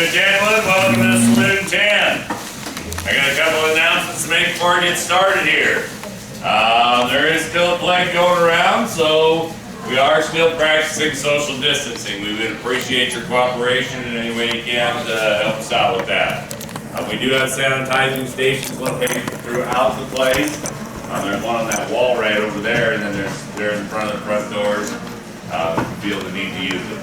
to Deadwood, welcome to Saloon 10. I got a couple of announcements to make before I get started here. There is still a plague going around, so we are still practicing social distancing. We would appreciate your cooperation in any way you can to help us out with that. We do have sanitizing stations located throughout the place. There's one on that wall right over there, and then they're in front of the front doors. Feel the need to use it.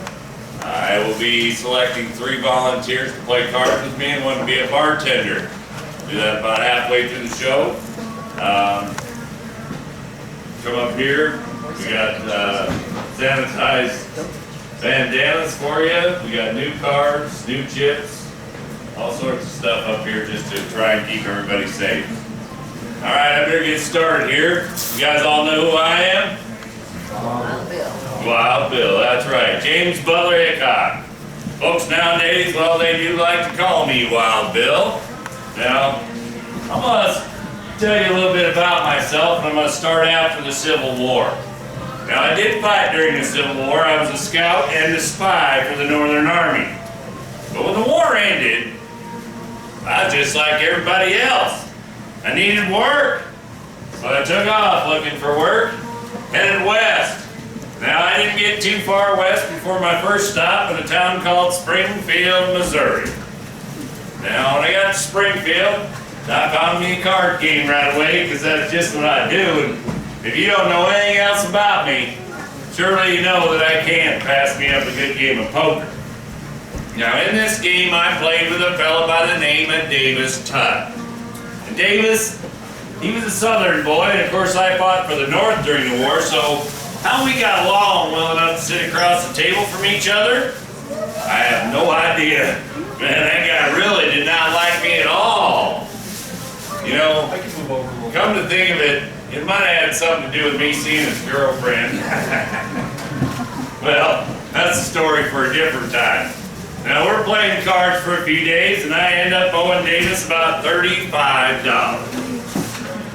I will be selecting 3 volunteers to play cards with me and one to be a bartender. Do that about halfway through the show. Come up here. We got sanitized bandanas for you. We got new cards, new chips, all sorts of stuff up here just to try and keep everybody safe. All right, I better get started here. You guys all know who I am? Wild Bill, that's right. James Butler Hickok. Folks nowadays, well, they do like to call me Wild Bill. Now, I'm going to tell you a little bit about myself, and I'm going to start after the Civil War. Now, I did fight during the Civil War. I was a scout and a spy for the Northern Army. But when the war ended, I was just like everybody else. I needed work. So I took off looking for work, headed west. Now, I didn't get too far west before my first stop in a town called Springfield, Missouri. Now, when I got to Springfield, I found me a card game right away because that's just what I do. And if you don't know anything else about me, surely you know that I can't pass me up a good game of poker. Now, in this game, I played with a fellow by the name of Davis Tutt. And Davis, he was a Southern boy, and of course I fought for the North during the war, so how we got along well enough to sit across the table from each other, I have no idea. Man, that guy really did not like me at all. You know, come to think of it, it might have had something to do with me seeing his girlfriend. Well, that's a story for a different time. Now, we're playing cards for a few days, and I end up owing Davis about $35.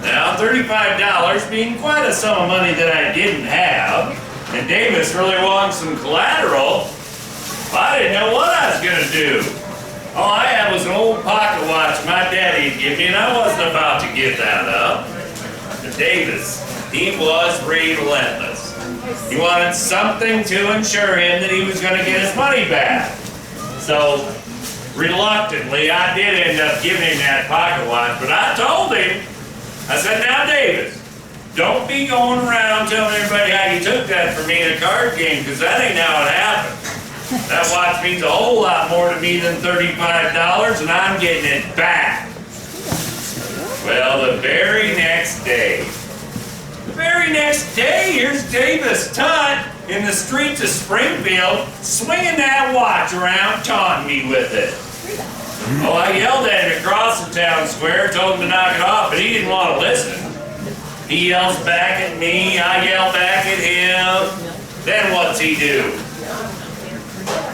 Now, $35 being quite a sum of money that I didn't have, and Davis really wanted some collateral, I didn't know what I was going to do. All I had was an old pocket watch my daddy had given me, and I wasn't about to give that up. But Davis, he was relentless. He wanted something to ensure him that he was going to get his money back. So, reluctantly, I did end up giving him that pocket watch, but I told him, I said, now Davis, don't be going around telling everybody how you took that from me in a card game, because that ain't how it happened. That watch means a whole lot more to me than $35, and I'm getting it back. Well, the very next day, here's Davis Tutt in the streets of Springfield, swinging that watch around, taunting me with it. Oh, I yelled at him across the town square, told him to knock it off, but he didn't want to listen. He yells back at me, I yell back at him. Then what's he do?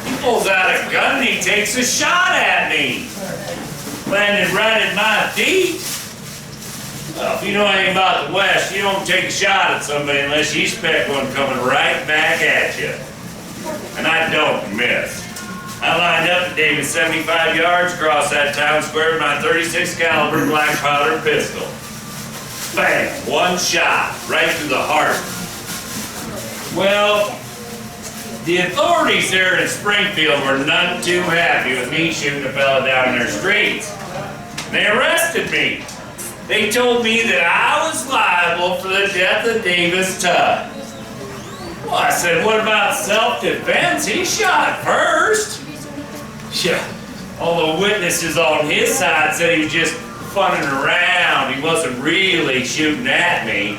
He pulls out a gun and he takes a shot at me. Landed right at my feet. Well, if you know anything about the West, you don't take a shot at somebody unless you expect one coming right back at you. And I don't miss. I lined up at Davis 75 yards across that town square with my 36 caliber black powder pistol. Bang! One shot, right through the heart. Well, the authorities there in Springfield were none too happy with me shooting a fella down their streets. They arrested me. They told me that I was liable for the death of Davis Tutt. Well, I said, what about self-defense? He shot first. Yeah, all the witnesses on his side said he was just funning around. He wasn't really shooting at me.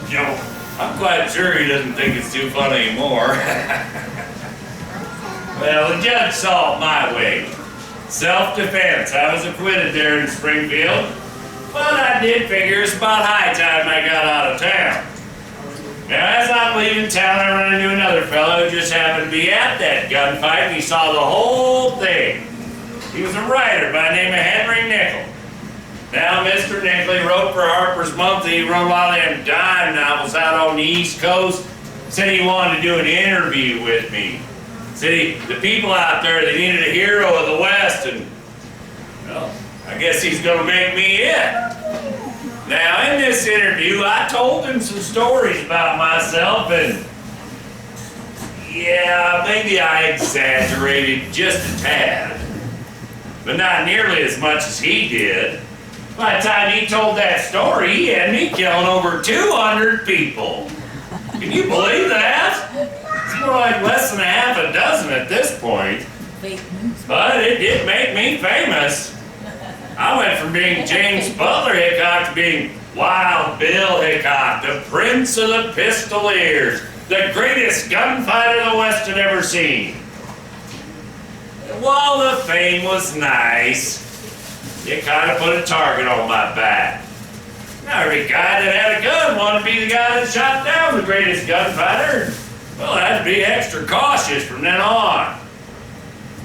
You know, I'm quite sure he doesn't think it's too fun anymore. Well, the judge saw it my way. Self-defense. I was acquitted there in Springfield. But I did figure it's about high time I got out of town. Now, as I'm leaving town, I run into another fellow who just happened to be at that gunfight, and he saw the whole thing. He was a writer by the name of Henry Nickel. Now, Mr. Nickel, he wrote for Harper's Monthly. He wrote a lot of them dime novels out on the East Coast. Said he wanted to do an interview with me. See, the people out there, they needed a hero of west, and, well, I guess he's gonna make me it. Now, in this interview, I told him some stories about myself, and yeah, maybe I exaggerated just a tad, but not nearly as much as he did. By the time he told that story, he had me killing over 200 people. Can you believe that? It's more like less than a half a dozen at this point. But it did make me famous. I went from being James Butler Hickok to being Wild Bill Hickok, the Prince of the Pistoliers, the greatest gunfighter the West had ever seen. And while the fame was nice, it kind of put a target on my back. Now, every guy that had a gun wanted to be the guy that shot down the greatest gunfighter. Well, I had to be extra cautious from then on.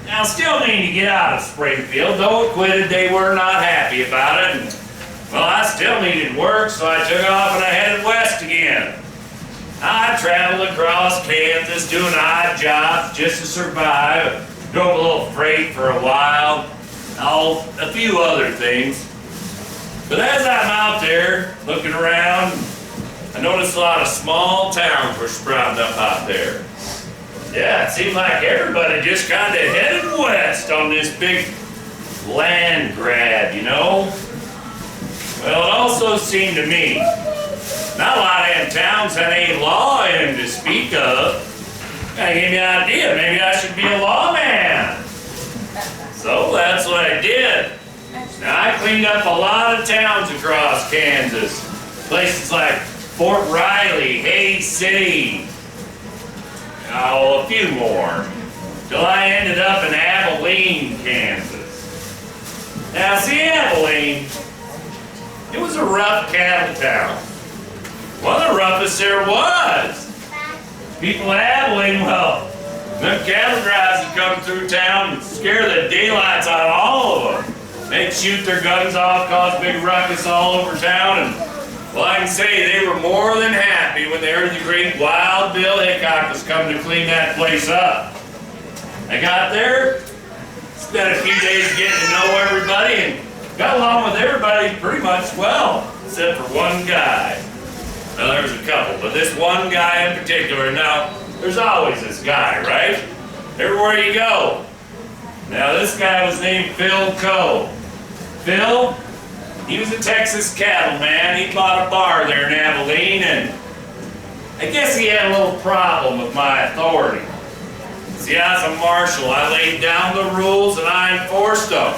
Now, I still need to get out of Springfield, though acquitted, they were not happy about it. And, well, I still needed work, so I took off and I headed west again. I traveled across Kansas doing odd jobs just to survive. Drove a little freight for a while. A few other things. But as I'm out there looking around, I noticed a lot of small towns were sprouting up out there. Yeah, it seemed like everybody just kind of headed west on this big land grab, you know? Well, it also seemed to me, not a lot of them towns had any law in them to speak of. That gave me an idea, maybe I should be a lawman. So that's what I did. Now, I cleaned up a lot of towns across Kansas. Places like Fort Riley, Hays City, a few more. Till I ended up in Abilene, Kansas. Now, see, Abilene, it was a rough cattle town. One of the roughest there was. People in Abilene, well, them cattle drives would come through town and scare the daylights out of all of them. They'd shoot their guns off, cause big ruckus all over town, and, well, I can say they were more than happy when they heard the great Wild Bill Hickok was coming to clean that place up. I got there, spent a few days getting to know everybody, and got along with everybody pretty much well, except for one guy. Well, there was a couple, but this one guy in particular, now, there's always this guy, right? Everywhere you go. Now, this guy was named Phil Coe. Phil, he was a Texas cattleman. He bought a bar there in Abilene, and I guess he had a little problem with my authority. See, as a marshal, I laid down the rules and I enforced them.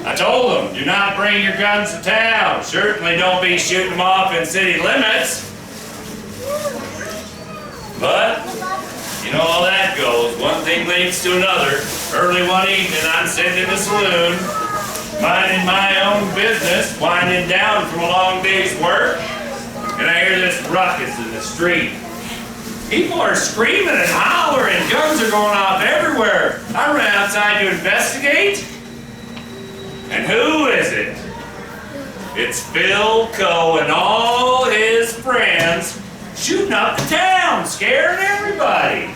I told them, do not bring your guns to town. Certainly don't be shooting them off in city limits. But, you know how that goes. One thing leads to another. Early one evening, I'm sitting in the saloon, minding my own business, winding down from a long day's work, and I hear this ruckus in the street. People are screaming and hollering, guns are going off everywhere. I ran outside to investigate, and who is it? It's Phil Coe and all his friends shooting up the town, scaring everybody.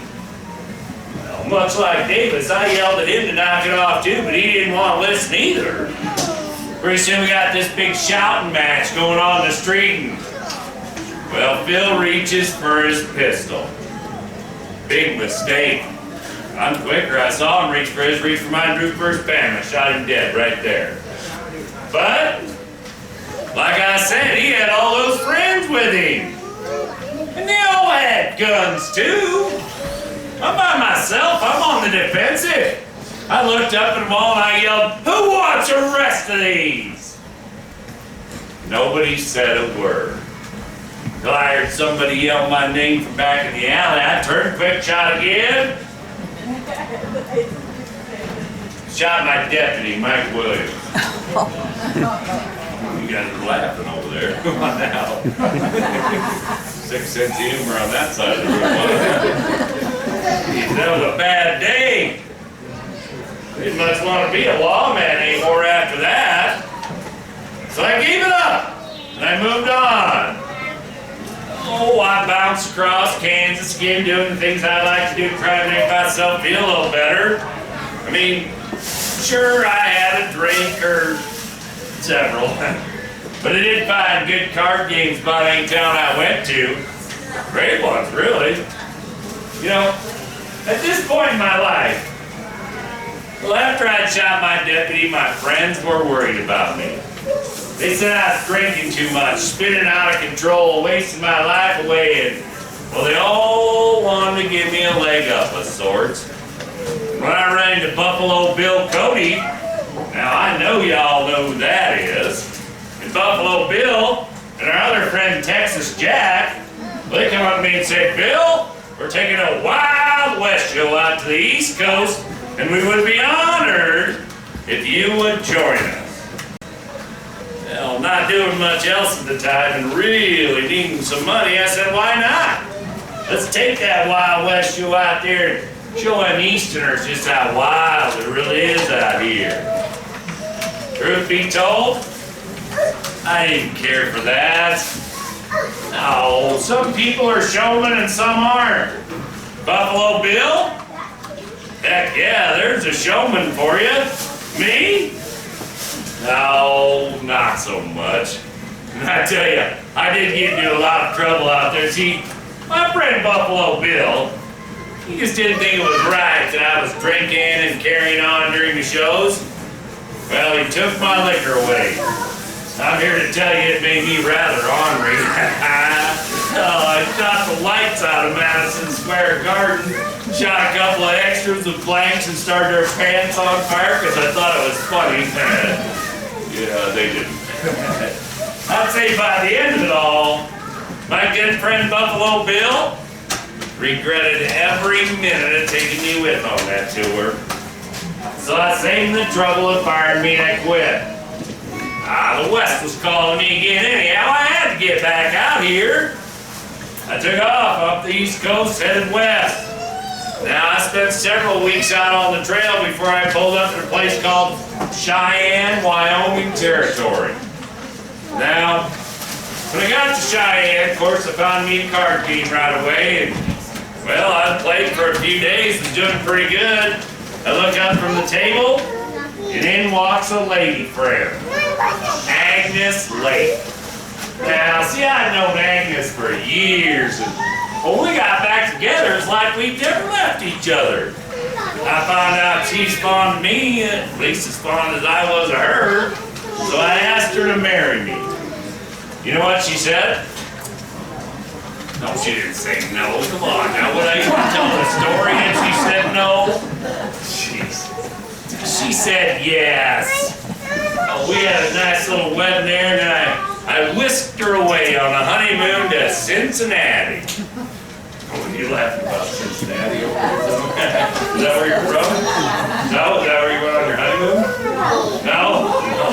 Well, much like Davis, I yelled at him to knock it off too, but he didn't want to listen either. Pretty soon we got this big shouting match going on in the street, and, well, Phil reaches for his pistol. Big mistake. I'm quicker. I saw him reach for mine, drew first, bam, I shot him dead right there. But, like I said, he had all those friends with him. And they all had guns too. I'm by myself, I'm on the defensive. I looked up at them all and I yelled, who wants the rest of these? Nobody said a word. Till I heard somebody yell my name from back in the alley. I turned quick, shot again. Shot my deputy, Mike Williams. You guys are laughing over there. Come on now. 6 sense of humor on that side of the room. That was a bad day. Didn't much want to be a lawman anymore after that. So I gave it up, and I moved on. Oh, I bounced across Kansas again, doing the things I like to do to try to make myself feel a little better. I mean, Sure, I had a drink or several, but I did find good card games about any town I went to. Great ones, really. You know, at this point in my life, well, after I'd shot my deputy, my friends were worried about me. They said I was drinking too much, spinning out of control, wasting my life away, and, well, they all wanted to give me a leg up of sorts. When I ran into Buffalo Bill Cody, now I know y'all know who that is, and Buffalo Bill and our other friend Texas Jack, they come up to me and say, Bill, we're taking a Wild West show out to the East Coast, and we would be honored if you would join us. Well, not doing much else at the time and really needing some money, I said, why not? Let's take that Wild West show out there and show them Easterners just how wild it really is out here. Truth be told, I didn't care for that. No, some people are showmen and some aren't. Buffalo Bill? Heck yeah, there's a showman for you. Me? No, not so much. And I tell you, I did get into a lot of trouble out there. See, my friend Buffalo Bill, he just didn't think it was right that I was drinking and carrying on during the shows. Well, he took my liquor away. I'm here to tell you it made me rather ornery. Oh, I shot the lights out of Madison Square Garden, shot a couple of extras with blanks and started their pants on fire because I thought it was funny. Yeah, they didn't. I'd say by the end of it all, my good friend Buffalo Bill regretted every minute of taking me with on that tour. So I saved the trouble of firing me and I quit. The West was calling me again anyhow. I had to get back out here. I took off up the East Coast, headed west. Now, I spent several weeks out on the trail before I pulled up at a place called Cheyenne, Wyoming territory. Now, when I got to Cheyenne, of course, I found me a card game right away, and, well, I played for a few days, was doing pretty good. I look up from the table, and in walks a lady friend, Agnes Lake. Now, see, I'd known Agnes for years, and when we got back together, it's like we never left each other. I found out she's fond of me, at least as fond as I was of her, so I asked her to marry me. You know what she said? No, she didn't say no. Come on now, would I even tell a story and she said no? Jeez. She said yes. Oh, we had a nice little wedding there, and then I whisked her away on a honeymoon to Cincinnati. Oh, you laughing about Cincinnati? Is that where you're from? No? Is that where you went on your honeymoon? No? No.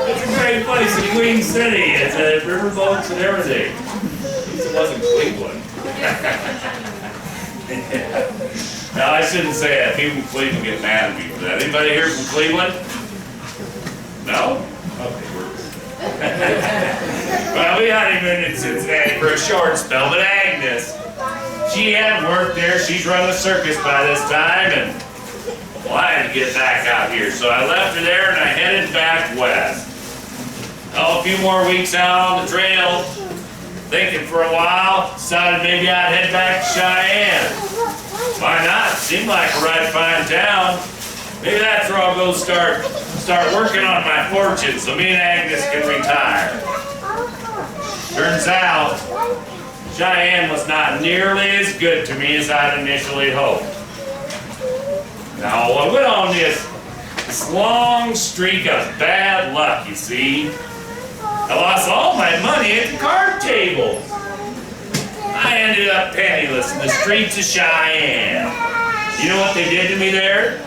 It's a great place in Queen City. It's a riverboats and everything. At least it wasn't Cleveland. No, I shouldn't say that. People from Cleveland get mad at me for that. Anybody here from Cleveland? No? Okay, well, we honeymooned in Cincinnati for a short spell, but Agnes, she hadn't worked there. She's run the circus by this time, and well, I had to get back out here. So I left her there and I headed back west. Oh, a few more weeks out on the trail, thinking for a while, decided maybe I'd head back to Cheyenne. Why not? Seemed like a right fine town. Maybe that's where I'll go start working on my fortune so me and Agnes can retire. Turns out, Cheyenne was not nearly as good to me as I'd initially hoped. Now, I went on this long streak of bad luck, you see. I lost all my money at the card tables. I ended up penniless in the streets of Cheyenne. You know what they did to me there?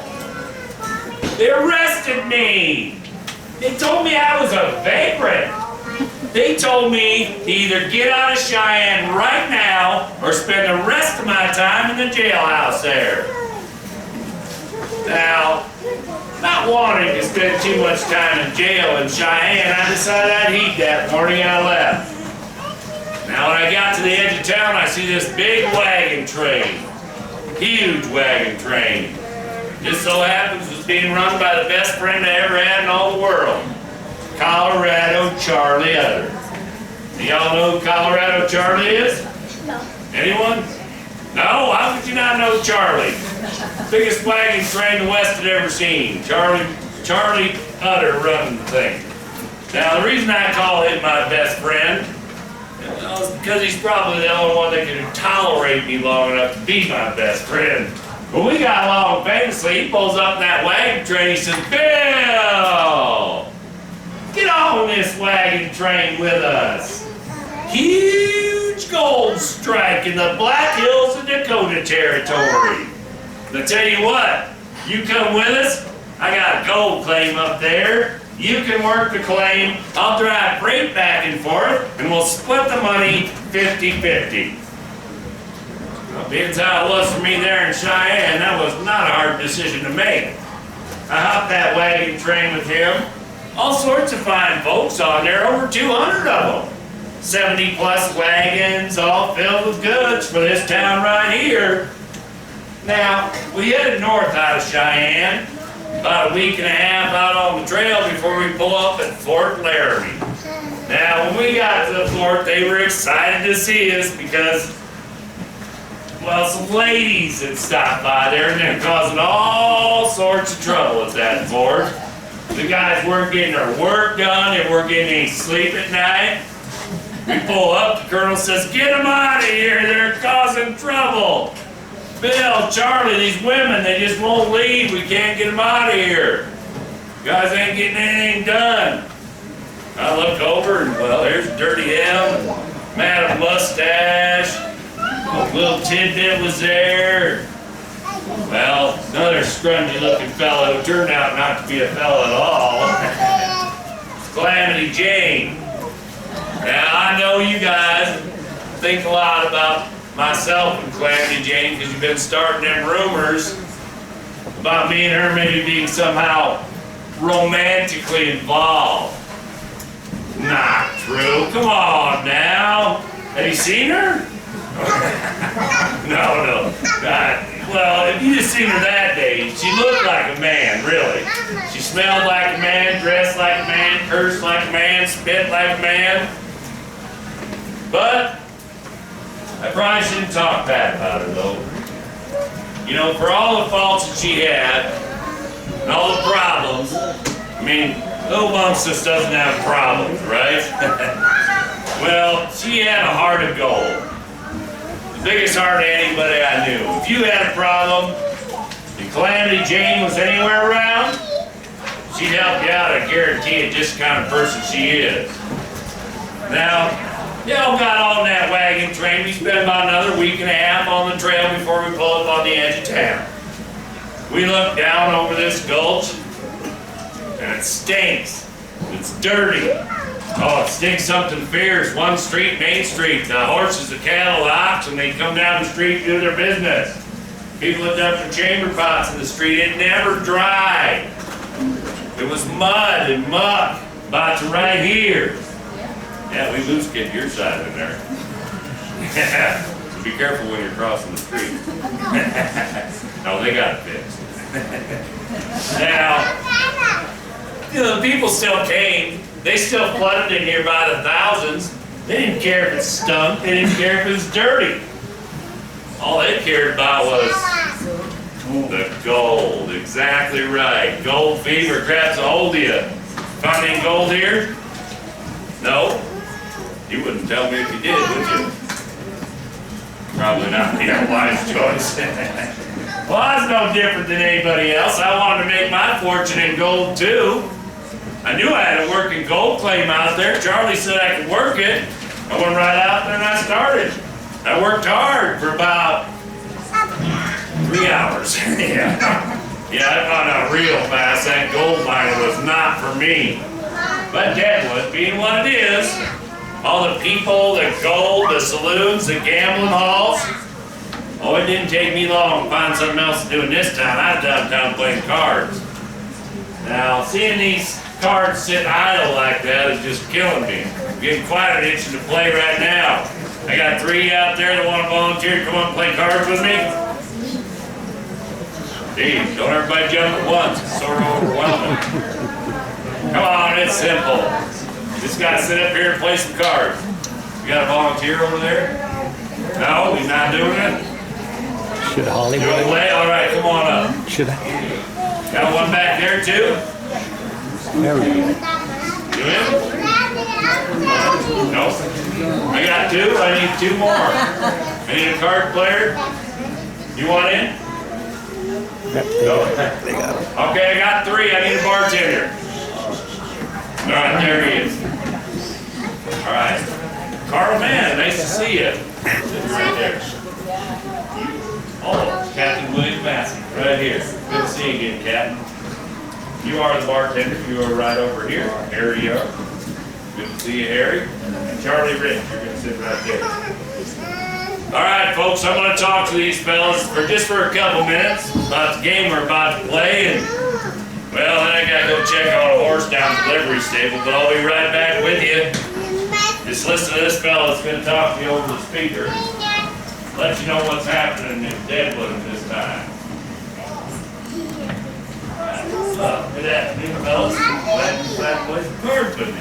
They arrested me. They told me I was a vagrant. They told me to either get out of Cheyenne right now or spend the rest of my time in the jailhouse there. Now, not wanting to spend too much time in jail in Cheyenne, I decided I'd heed that morning and I left. Now, when I got to the edge of town, I see this big wagon train. Huge wagon train. Just so happens it's being run by the best friend I ever had in all the world, Colorado Charlie Utter. Do y'all know who Colorado Charlie is? No. Anyone? No? How could you not know Charlie? Biggest wagon train the West had ever seen. Charlie Utter running the thing. Now the reason I call him my best friend is because he's probably the only one that can tolerate me long enough to be my best friend. When we got along famously, he pulls up in that wagon train, he says, "Bill, get on this wagon train with us. Huge gold strike in the Black Hills of Dakota territory. And I tell you what, you come with us, I got a gold claim up there. You can work the claim, I'll drive freight back and forth, and we'll split the money 50-50. Well, being as how it was for me there in Cheyenne, that was not a hard decision to make. I hopped that wagon train with him. All sorts of fine folks on there, over 200 of them. 70 plus wagons, all filled with goods for this town right here. Now, we headed north out of Cheyenne, about a week and a half out on the trail before we pull up at Fort Laramie. Now, when we got to the fort, they were excited to see us because, well, some ladies had stopped by there and they're causing all sorts of trouble at that fort. The guys weren't getting their work done, they weren't getting any sleep at night. We pull up, the colonel says, "Get them out of here, they're causing trouble. Bill, Charlie, these women, they just won't leave, we can't get them out of here. You guys ain't getting anything done." I look over and, well, there's Dirty M, Madam Mustache, a little tidbit was there. Well, another scrungy looking fellow who turned out not to be a fellow at all. Calamity Jane. Now, I know you guys think a lot about myself and Calamity Jane because you've been starting them rumors about me and her maybe being somehow romantically involved. Not true. Come on now. Have you seen her? No. Well, if you just seen her that day, she looked like a man, really. She smelled like a man, dressed like a man, cursed like a man, spit like a man. But I probably shouldn't talk bad about her, though. You know, for all the faults that she had, and all the problems, I mean, who amongst us doesn't have problems, right? Well, she had a heart of gold. The biggest heart of anybody I knew. If you had a problem, and Calamity Jane was anywhere around, she'd help you out, I guarantee it, just the kind of person she is. Now, y'all got on that wagon train. We spent about another week and a half on the trail before we pulled up on the edge of town. We looked down over this gulch, and it stinks. It's dirty. Oh, it stinks something fierce. One street, Main Street. The horses, the cattle, the oxen, they come down the street and do their business. People had dumped their chamber pots in the street. It never dried. It was mud and muck about to right here. Yeah, we loose get your side in there. So be careful when you're crossing the street. No, they got it fixed. Now, you know, the people still came. They still flooded in here by the thousands. They didn't care if it stunk. They didn't care if it was dirty. All they cared about was the gold. Exactly right. Gold fever grabs a hold of you. Found any gold here? No? You wouldn't tell me if you did, would you? Probably not. Yeah, wise choice. Well, I was no different than anybody else. I wanted to make my fortune in gold, too. I knew I had a working gold claim out there. Charlie said I could work it. I went right out there and I started. I worked hard for about 3 hours. Yeah, I found out real fast that gold mining was not for me. But Deadwood, being what it is, all the people, the gold, the saloons, the gambling halls, oh, it didn't take me long to find something else to do in this town. I was downtown playing cards. Now, seeing these cards sit idle like that is just killing me. I'm getting quite an itch to play right now. I got 3 out there that want to volunteer to come up and play cards with me. Geez, don't everybody jump at once. It's sort of overwhelming. Come on, it's simple. Just gotta sit up here and play some cards. You got a volunteer over there? No, he's not doing it? Should Hollywood? Doing late? All right, come on up. Should I? Got one back there too? There we go. You in? Nope. I got two. I need two more. I need a card player. You want in? Yep, they got it. Okay, I got three. I need a bartender. All right, there he is. All right. Carl, man, nice to see you. Sitting right there. Oh, Captain William Massey, right here. Good to see you again, Captain. You are the bartender. You are right over here. Harry, you are. Good to see you, Harry. And Charlie Rich, you're going to sit right there. All right, folks, I'm going to talk to these fellas for a couple minutes about the game we're about to play. And, well, then I got to go check on a horse down at the livery stable, but I'll be right back with you. Just listen to this fella that's going to talk to you over the speaker. Let you know what's happening in Deadwood at this time. Good afternoon, fellas. Glad to play some cards with me.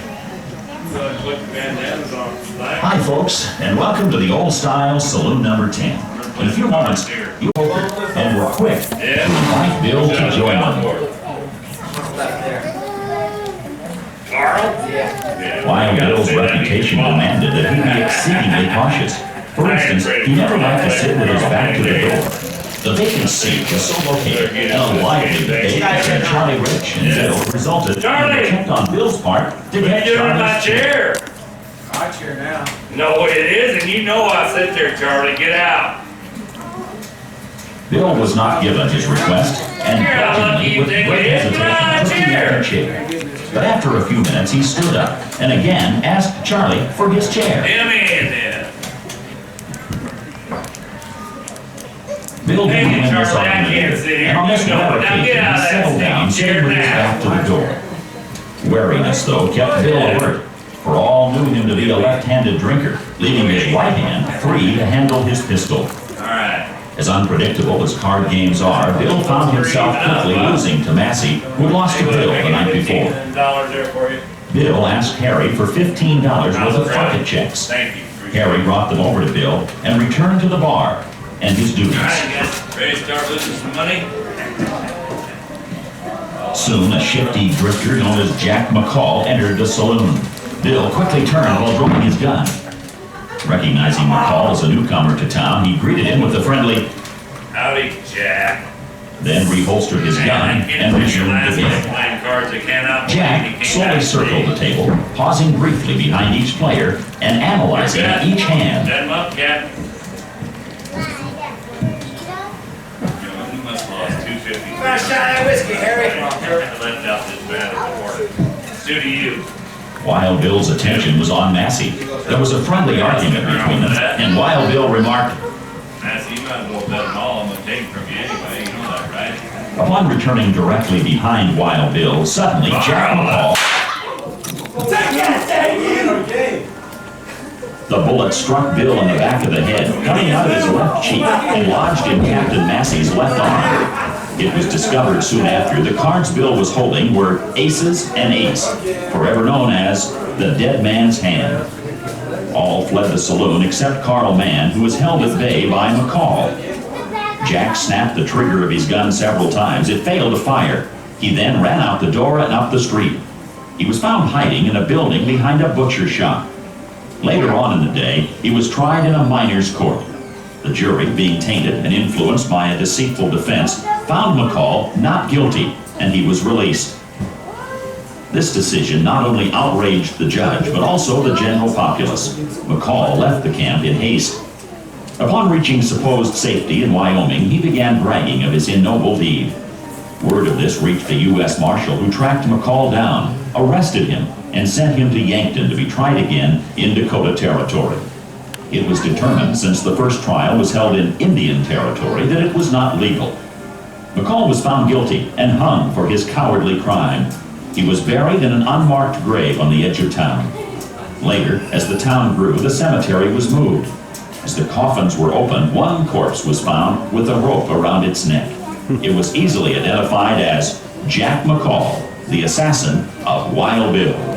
Go ahead and put the bandanas on. Hi, folks, and welcome to the old-style Saloon number 10. In a few moments, you open and we're quick to invite Bill to join us. Carl? While Bill's reputation demanded that he be exceedingly cautious. For instance, he never liked to sit with his back to the door. The vacant seat was so located and unlikely that they and Charlie Rich and Bill resulted in an attempt on Bill's part to get You're in my Charlie's chair. My chair now. No, it is, and you know I sit there, Charlie. Get out. Bill was not given his request and grudgingly with great hesitation took the empty chair. But after a few minutes, he stood up and again asked Charlie for his chair. Come in then. Bill didn't Hey, win this Charlie, I argument can't either, sit here. and on this You know rare it. Now occasion, get out he of that settled down, stinking sitting with his chair back to the door. Wariness, though, kept Bill alert, for all knew him to be a left-handed drinker, leaving his right hand free to handle his pistol. All right. As unpredictable as card games are, Bill found himself quickly losing to Massey, who had lost to Bill the night before. $10 there for you. Bill asked Harry for $15 worth of pocket checks. Thank you. Harry brought them over to Bill and returned to the bar and his duties. All right, you guys ready to start losing some money? Soon, a shifty drifter known as Jack McCall entered the saloon. Bill quickly turned while drawing his gun. Recognizing McCall as a newcomer to town, he greeted him with a friendly, Howdy, Jack. then reholstered his gun and resumed the game. Playing cards I cannot Jack slowly circled the table, pausing briefly behind each player and analyzing each hand. Set him up, Captain. You must have lost $250. Last shot of that whiskey, Harry. I left out this bad report. It's due to you. While Bill's attention was on Massey, there was a friendly argument between them, and while Bill remarked, Massey, you might as well bet them all. I'm going to take from you anyway. You know that, right? upon returning directly behind Wild Bill, suddenly Jack McCall. The bullet struck Bill in the back of the head, cutting out of his left cheek and lodged in Captain Massey's left arm. It was discovered soon after the cards Bill was holding were aces and ace, forever known as the dead man's hand. All fled the saloon except Carl Mann, who was held at bay by McCall. Jack snapped the trigger of his gun several times. It failed to fire. He then ran out the door and up the street. He was found hiding in a building behind a butcher shop. Later on in the day, he was tried in a miner's court. The jury, being tainted and influenced by a deceitful defense, found McCall not guilty, and he was released. This decision not only outraged the judge, but also the general populace. McCall left the camp in haste. Upon reaching supposed safety in Wyoming, he began bragging of his ignoble deed. Word of this reached the U.S. Marshal, who tracked McCall down, arrested him, and sent him to Yankton to be tried again in Dakota Territory. It was determined, since the first trial was held in Indian Territory, that it was not legal. McCall was found guilty and hung for his cowardly crime. He was buried in an unmarked grave on the edge of town. Later, as the town grew, the cemetery was moved. As the coffins were opened, one corpse was found with a rope around its neck. It was easily identified as Jack McCall, the assassin of Wild Bill.